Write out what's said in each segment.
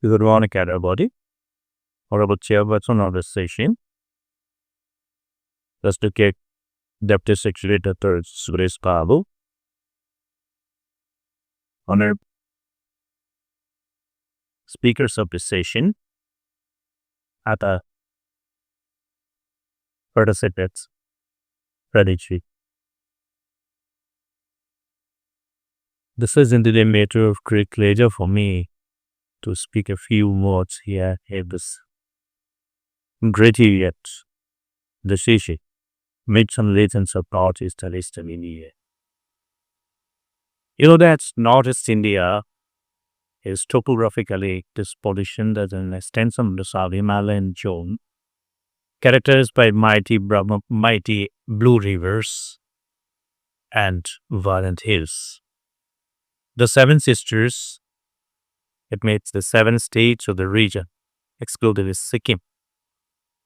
Good morning, everybody. Honorable Chairperson of the session, Respected Deputy Secretary Dr. Suresh Babu, Honorable Speakers of the session, other participants, Pradichi. This is indeed a matter of great pleasure for me to speak a few words here at this great event, the session, Myths and Legends of Northeast and Eastern India. You know that Northeast India is topographically positioned as an extension of the South Himalayan zone, characterized by mighty blue rivers and violent hills. The Seven Sisters, it makes the 7 states of the region, excluding Sikkim,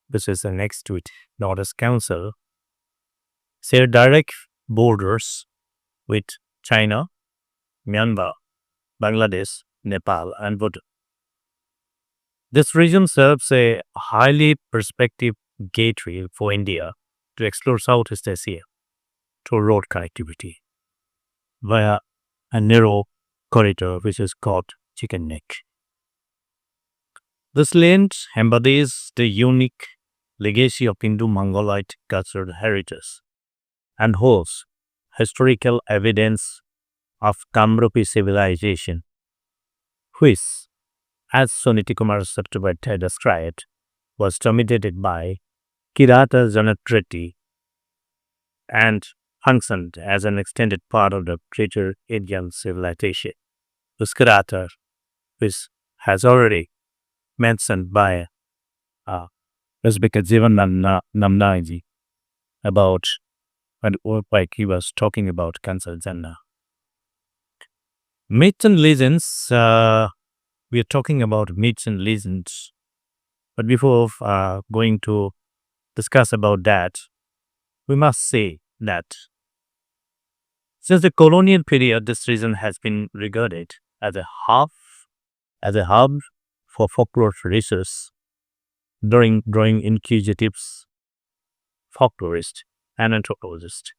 which is next to it, Northeast Council, share direct borders with China, Myanmar, Bangladesh, Nepal, and Bhutan. This region serves a highly prospective gateway for India to explore Southeast Asia through road connectivity via a narrow corridor which is called Chicken Neck. This land embodies the unique legacy of Hindu-Mongolite cultural heritage and holds historical evidence of Kamrupi civilization, which, as Suniti Kumar Satyabhattacharya described, was dominated by Kirata Janatriti and functioned as an extended part of the greater Indian civilization. This Kirata, which has already mentioned by Uzbek Jivan Namnaji about when he was talking about Kansal Janna. Myths and legends, we are talking about myths and legends. But before going to discuss about that, we must say that since the colonial period, this region has been regarded as a hub for folklore research, drawing inquisitives, folklorists, and anthropologists.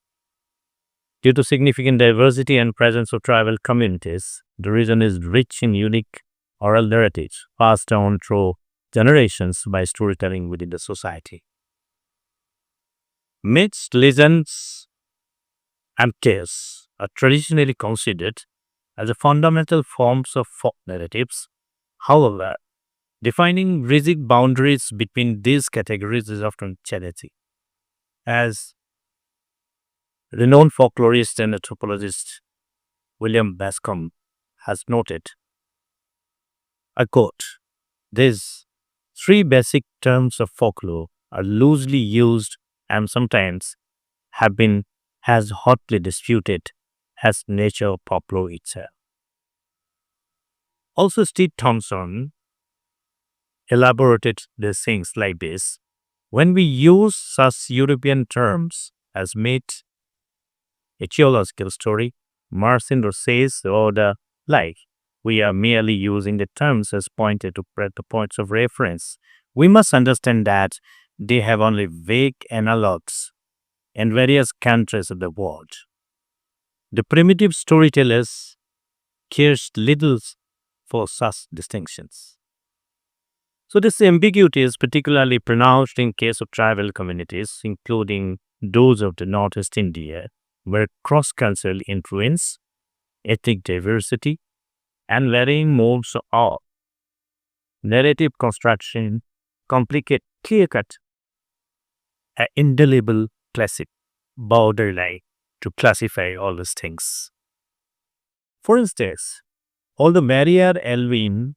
Due to significant diversity and presence of tribal communities, the region is rich in unique oral narratives passed down through generations by storytelling within the society. Myths, legends, and tales are traditionally considered as the fundamental forms of folk narratives. However, defining rigid boundaries between these categories is often challenging, as renowned folklorist and anthropologist William Bascom has noted. I quote, "These three basic terms of folklore are loosely used and sometimes have been as hotly disputed as nature of folklore itself." Also, Steve Thompson elaborated the things like this. When we use such European terms as myth, a theological story, Marcindo says, or the like, we are merely using the terms as pointed to the points of reference. We must understand that they have only vague analogues in various countries of the world. The primitive storytellers cares little for such distinctions. So this ambiguity is particularly pronounced in case of tribal communities, including those of the Northeast India, where cross-cultural influence, ethnic diversity, and varying modes of narrative construction complicate clear-cut, indelible classic borderline to classify all these things. For instance, although Maria Elwin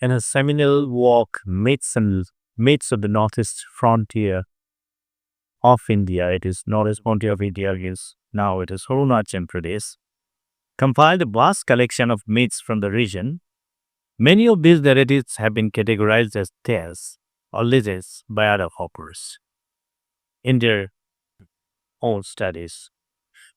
in her seminal work Myths of the Northeast Frontier of India, it is Northeast Frontier of India, now it is Arunachal Pradesh, compiled a vast collection of myths from the region. Many of these narratives have been categorized as tales or legends by other authors in their own studies.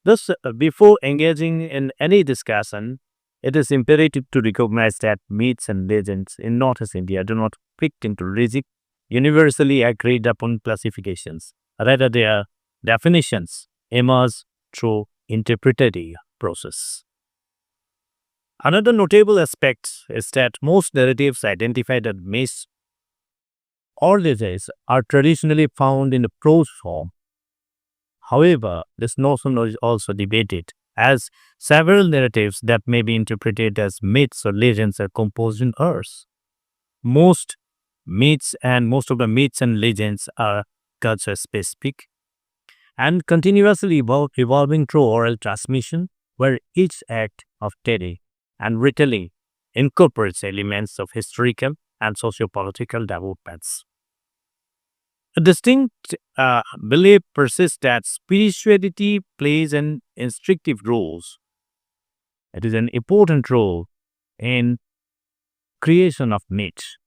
Thus, before engaging in any discussion, it is imperative to recognize that myths and legends in Northeast India do not fit into rigid, universally agreed upon classifications. Rather, their definitions emerge through interpretative process. Another notable aspect is that most narratives identify that myths or legends are traditionally found in the prose form. However, this notion is also debated, as several narratives that may be interpreted as myths or legends are composed in verse. Most most of the myths and legends are culture specific and continuously evolving through oral transmission, where each act of telling and retelling incorporates elements of historical and socio-political developments. A distinct belief persists that spirituality plays an instructive role. It is an important role in creation of myths.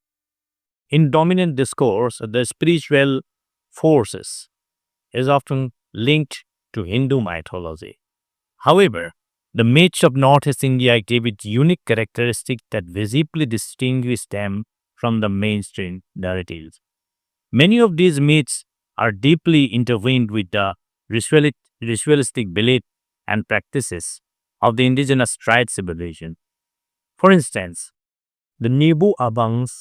In dominant discourse, the spiritual forces is often linked to Hindu mythology. However, the myths of Northeast India exhibit unique characteristics that visibly distinguish them from the mainstream narratives. Many of these myths are deeply intertwined with the ritualistic belief and practices of the indigenous tribe civilization. For instance, the Nibu Abangs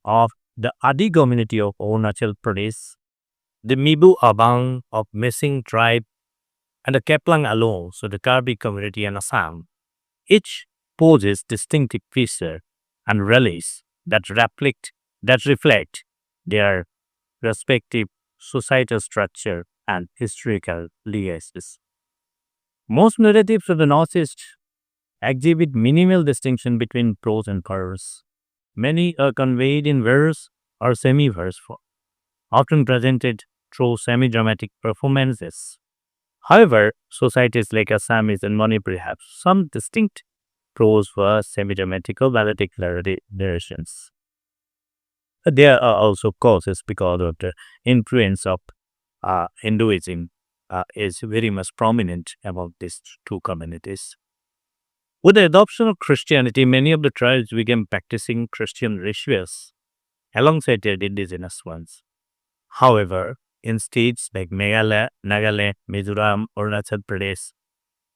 of the Adi community of Arunachal Pradesh, the Mibu Abang of Missing tribe, and the Keplang Alo, so the Karbi community in Assam. Each poses distinctive features and relics that reflect their respective societal structure and historical legacies. Most narratives of the Northeast exhibit minimal distinction between prose and verse. Many are conveyed in verse or semi-verse form, often presented through semi-dramatic performances. However, societies like Assamese and Manipuri have some distinct prose, verse, semi-dramatic or melodic narrations. There are also causes because of the influence of Hinduism is very much prominent among these two communities. With the adoption of Christianity, many of the tribes began practicing Christian rituals alongside their indigenous ones. However, in states like Meghalaya, Nagaland, Mizoram, Arunachal Pradesh,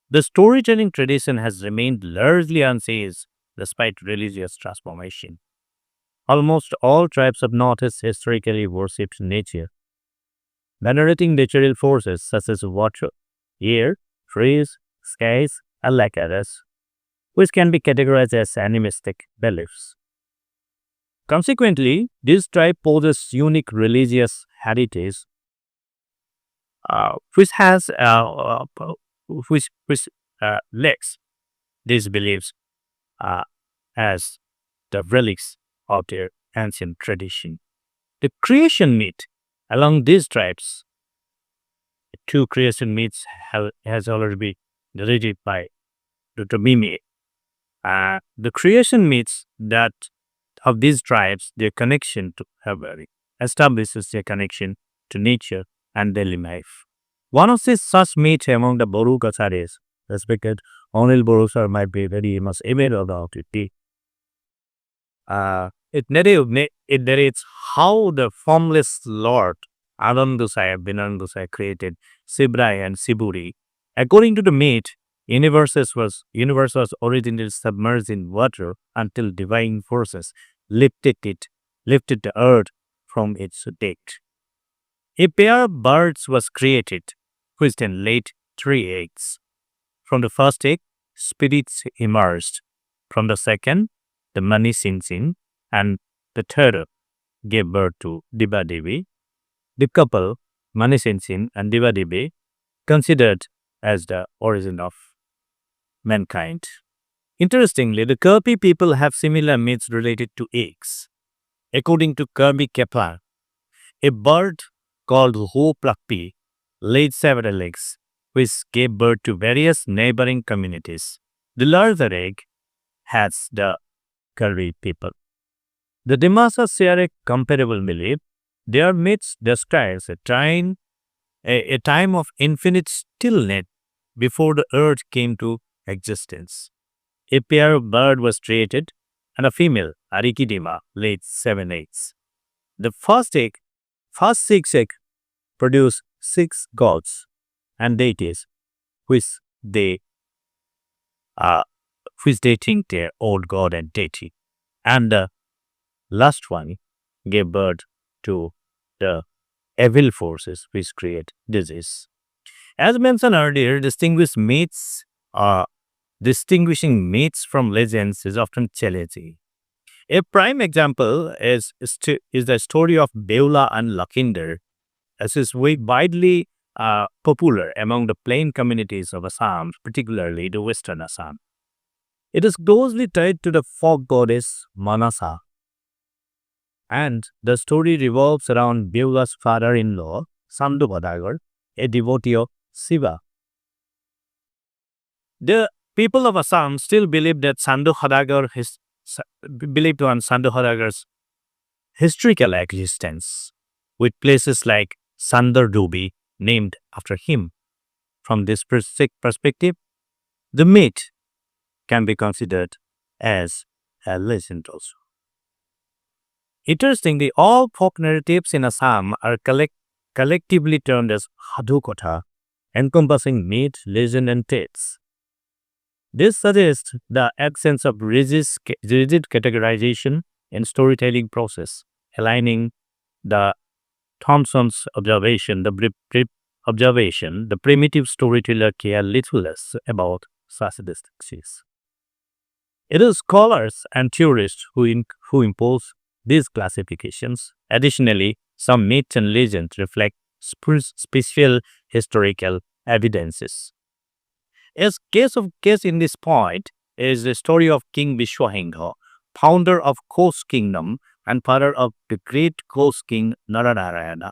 the storytelling tradition has remained largely unchanged despite religious transformation. Almost all tribes of Northeast historically worshipped nature, venerating natural forces such as water, air, trees, skies, and like others, which can be categorized as animistic beliefs. Consequently, this tribe possesses unique religious heritage, which has which lacks these beliefs uh, as the relics of their ancient tradition. The creation myth along these tribes, two creation myths has already been narrated by Dr. Mimi. The creation myths that of these tribes, their connection to Havari establishes their connection to nature and daily life. One of these such myths among the Boru Kacharis, respected Onil Boru sir might be very much aware about it. It narrates how the formless Lord Binandusai created Sibrai and Siburi. According to the myth, universe was originally submerged in water until divine forces lifted the earth from its depth. A pair of birds was created, which then laid 3 eggs. From the first egg, spirits emerged. From the second, the Mani Sinsin, and the third gave birth to Diva Devi. The couple, Mani Sinsin and Diva Devi, considered as the origin of mankind. Interestingly, the Kirpi people have similar myths related to eggs. According to Kirby Kepler, a bird called Ho Plakpi laid several eggs, which gave birth to various neighboring communities. The larger egg has the Kirby people. The Dimasa share a comparable belief. Their myths describes a time of infinite stillness before the earth came to existence. a pair of bird was created and a female, Arikidima, laid 7 eggs. The first 6 eggs produce 6 gods and deities, which they uh, which they think their old god and deity. And the last one gave birth to the evil forces which create disease. As mentioned earlier, distinguishing myths from legends is often challenging. A prime example is the story of Beula and Lakhinder. This is widely popular among the plain communities of Assam, particularly the western Assam. It is closely tied to the folk goddess Manasa, and the story revolves around Beula's father-in-law, Sandhu Badagar, a devotee of Shiva. The people of Assam still believe that believed on Sandhu Hadagar's historical existence, with places like Sandardubi named after him. From this perspective, the myth can be considered as a legend also. Interestingly, all folk narratives in Assam are collectively termed as Hadukotha, encompassing myth, legend, and tales. This suggests the absence of rigid categorization in storytelling process, aligning the Thompson's observation, the primitive storyteller care little less about such distinctions. It is scholars and theorists who impose these classifications. Additionally, some myths and legends reflect special historical evidences. Case in this point is the story of King Vishwahingha, founder of Kosh kingdom and father of the great Kosh king Naranarayana.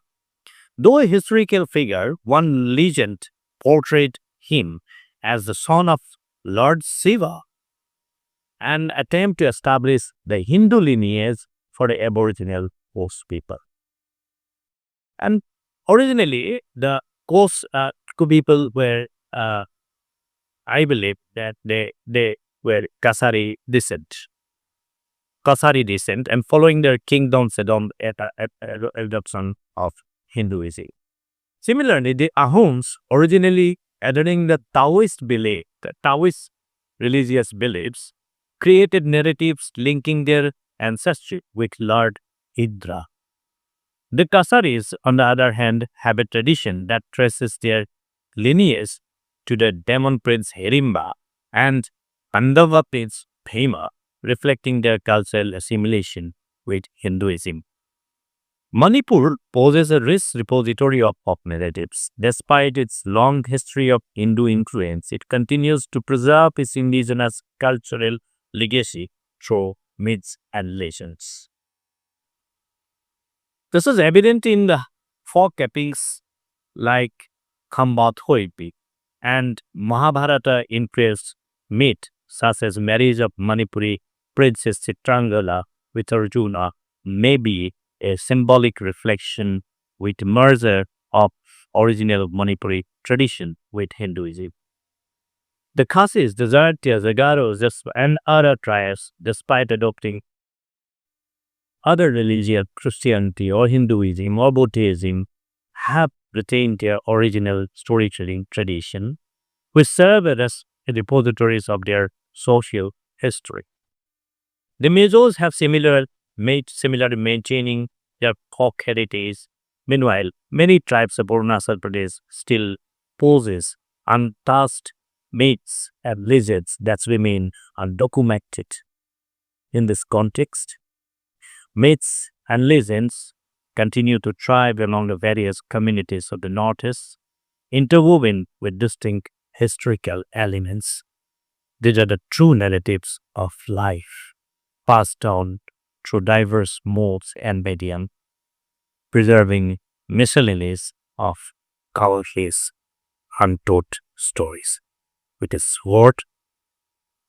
Though a historical figure, one legend portrayed him as the son of Lord Shiva, an attempt to establish the Hindu lineage for the Aboriginal Kosh people. And originally, the Kosh people were, I believe, that they were Kasari descent, and following their kingdom's adoption of Hinduism. Similarly, the Ahoms, originally adhering the Taoist religious beliefs, created narratives linking their ancestry with Lord Indra. The Kasaris, on the other hand, have a tradition that traces their lineage to the demon prince Hirimba and Pandava prince Bhima, reflecting their cultural assimilation with Hinduism. Manipur poses a rich repository of folk narratives. Despite its long history of Hindu influence, it continues to preserve its indigenous cultural legacy through myths and legends. This is evident in the folk epics like Khambat Hoipi and Mahabharata influenced myth such as marriage of Manipuri princess Chitrangala with Arjuna may be a symbolic reflection with merger of original Manipuri tradition with Hinduism. The Khasis, the Zartias, the Garos, and other tribes, despite adopting other religions, Christianity or Hinduism or Buddhism, have retained their original storytelling tradition, which serve as repositories of their social history. The Mizos have similarly maintaining their folk heritage. Meanwhile, many tribes of Arunachal Pradesh still possess untouched myths and legends that remain undocumented. In this context, myths and legends continue to thrive among the various communities of the Northeast, interwoven with distinct historical elements. These are the true narratives of life, passed down through diverse modes and medium, preserving miscellanies of countless untold stories. With this word,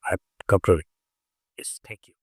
I conclude. Yes, thank you.